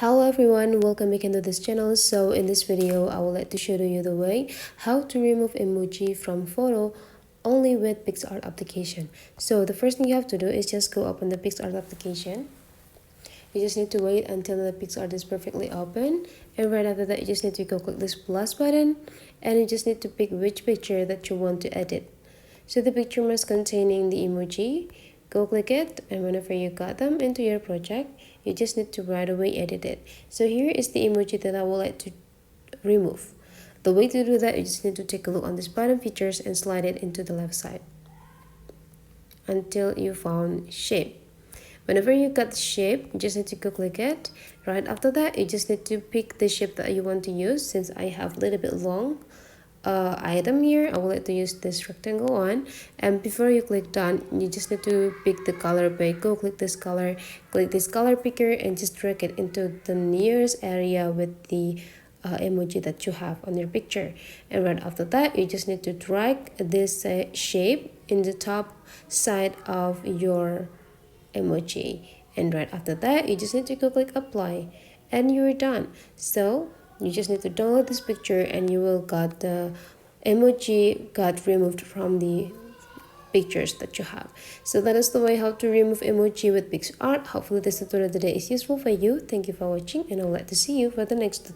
Hello everyone, welcome back into this channel. So in this video I would like to show you the way how to remove emoji from photo only with picsart application. So the first thing you have to do is just go open the picsart application. You just need to wait until the picsart is perfectly open, and right after that you just need to go click this plus button and you just need to pick which picture that you want to edit. So the picture must containing the emoji. Go click it, and whenever you got them into your project, you just need to right away edit it. So here is the emoji that I would like to remove. The way to do that, you just need to take a look on this bottom features and slide it into the left side until you found shape. Whenever you got the shape, you just need to go click it. Right after that, you just need to pick the shape that you want to use. Since I have a little bit long item here, I would like to use this rectangle one. And before you click done, you just need to pick the color pick. Go click this color picker and just drag it into the nearest area with the emoji that you have on your picture. And right after that, you just need to drag this shape in the top side of your emoji, and right after that you just need to go click apply and you're done. So you just need to download this picture and you will got the emoji got removed from the pictures that you have. So that is the way how to remove emoji with picsart. Hopefully this tutorial today is useful for you. Thank you for watching, and I would like to see you for the next tutorial.